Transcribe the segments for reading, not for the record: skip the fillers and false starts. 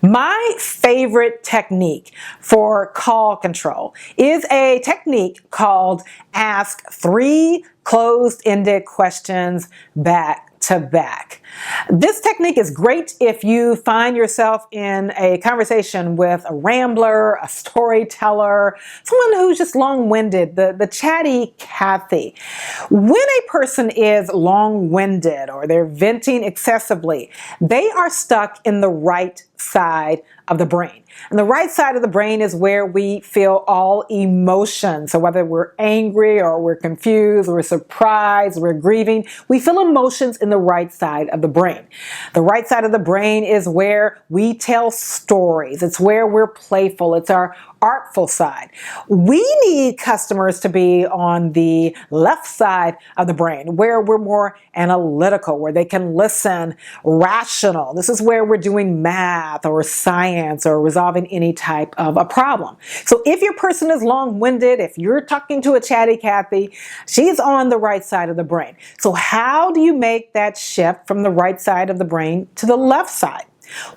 My favorite technique for call control is a technique called Ask 3 Closed-Ended Questions Back to back. This technique is great if you find yourself in a conversation with a rambler, a storyteller, someone who's just long-winded, the chatty Cathy. When a person is long-winded or they're venting excessively, they are stuck in the right side of the brain. And the right side of the brain is where we feel all emotions. So whether we're angry or we're confused, we're surprised, we're grieving, we feel emotions in the right side of the brain. The right side of the brain is where we tell stories. It's where we're playful. It's our artful side. We need customers to be on the left side of the brain, where we're more analytical, where they can listen, rational. This is where we're doing math or science or resolving any type of a problem. So if your person is long-winded, if you're talking to a chatty Cathy, she's on the right side of the brain. So how do you make that shift from the right side of the brain to the left side?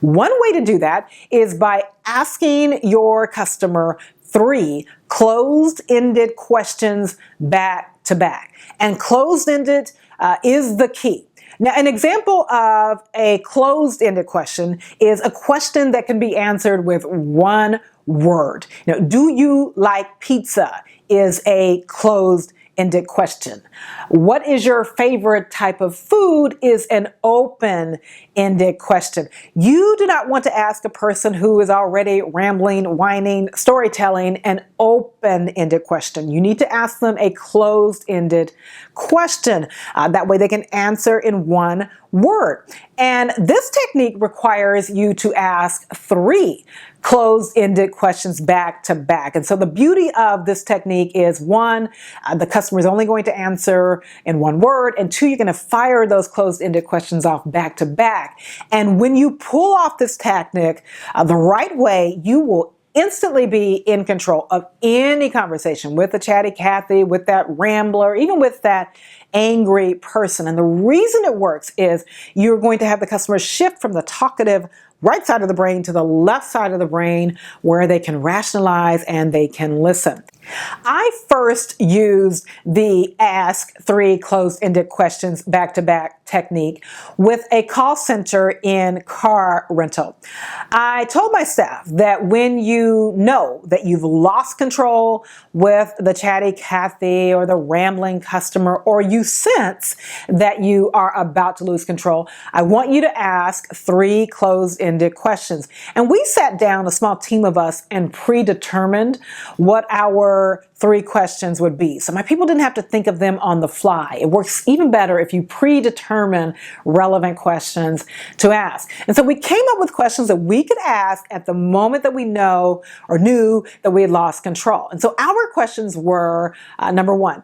One way to do that is by asking your customer 3 closed-ended questions back to back. And closed-ended is the key. Now, an example of a closed-ended question is a question that can be answered with one word. Do you like pizza is a closed-ended question. What is your favorite type of food is an open-ended question. You do not want to ask a person who is already rambling, whining, storytelling an open-ended question. You need to ask them a closed-ended question. That way they can answer in one word. And this technique requires you to ask 3 closed-ended questions back to back. And so the beauty of this technique is 1, the customer is only going to answer in one word, and 2, you're going to fire those closed-ended questions off back to back. And when you pull off this technique the right way, you will instantly be in control of any conversation with the chatty Cathy, with that rambler, even with that angry person. And the reason it works is you're going to have the customer shift from the talkative right side of the brain to the left side of the brain, where they can rationalize and they can listen. I first used the Ask 3 Closed-Ended Questions back-to-back technique with a call center in car rental. I told my staff that when you know that you've lost control with the chatty Cathy or the rambling customer, or you sense that you are about to lose control, I want you to ask 3 closed-ended questions. And we sat down, a small team of us, and predetermined what our 3 questions would be. So my people didn't have to think of them on the fly. It works even better if you predetermine relevant questions to ask. And so we came up with questions that we could ask at the moment that we know or knew that we had lost control. And so our questions were, number 1,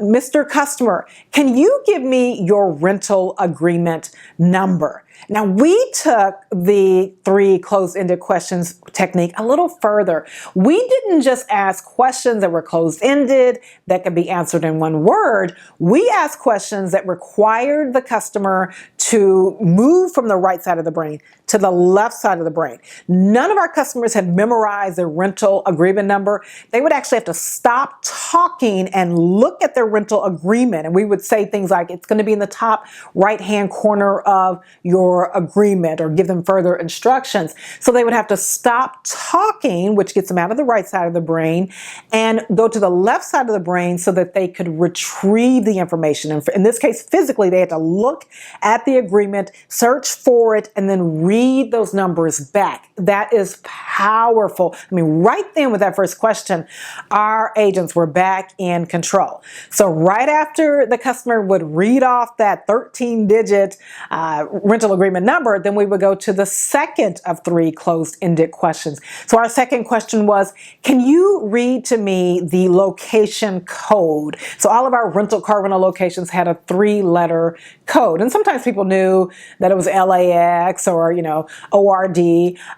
Mr. Customer, can you give me your rental agreement number? Now, we took the 3 closed-ended questions technique a little further. We didn't just ask questions that were closed-ended that could be answered in one word. We asked questions that required the customer to move from the right side of the brain to the left side of the brain. None of our customers had memorized their rental agreement number. They would actually have to stop talking and look at their rental agreement. And we would say things like, it's going to be in the top right-hand corner of your agreement, or give them further instructions. So they would have to stop talking, which gets them out of the right side of the brain, and go to the left side of the brain so that they could retrieve the information. And in this case, physically, they had to look at the agreement, search for it, and then read those numbers back. That is powerful. I mean, right then with that first question, our agents were back in control. So right after the customer would read off that 13-digit rental agreement number, then we would go to the second of 3 closed-ended questions. So our second question was, can you read to me the location code? So all of our car rental locations had a 3-letter code. And sometimes people knew that it was LAX or, ORD.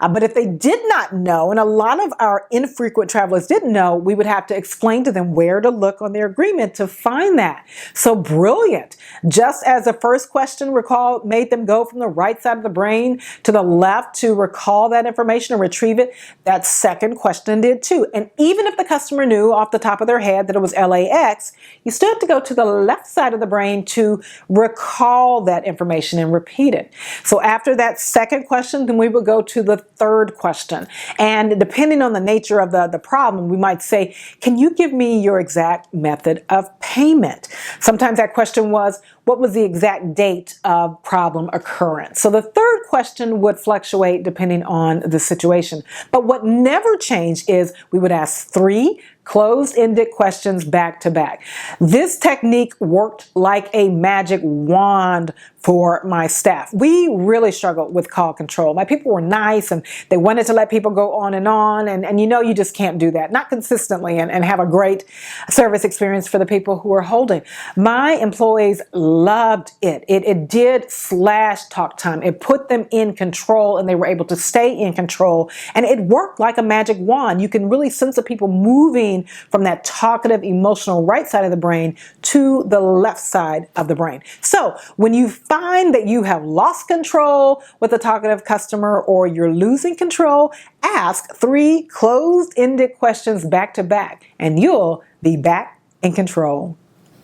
But if they did not know, and a lot of our infrequent travelers didn't know, we would have to explain to them where to look on their agreement to find that. So brilliant. Just as the first question, recall, made them go from the right side of the brain to the left to recall that information and retrieve it, that second question did too. And even if the customer knew off the top of their head that it was LAX, you still have to go to the left side of the brain to recall that information and repeat it. So after that second question, then we would go to the third question. And depending on the nature of the problem, we might say, can you give me your exact method of payment? Sometimes that question was, what was the exact date of problem occurrence? So the third question would fluctuate depending on the situation. But what never changed is we would ask 3 closed-ended questions back to back. This technique worked like a magic wand for my staff. We really struggled with call control. My people were nice and they wanted to let people go on and you just can't do that, not consistently and have a great service experience for the people who are holding. My employees loved it. It did slash talk time. It put them in control and they were able to stay in control, and it worked like a magic wand. You can really sense the people moving from that talkative, emotional right side of the brain to the left side of the brain. So when you find that you have lost control with a talkative customer or you're losing control, ask 3 closed-ended questions back to back and you'll be back in control.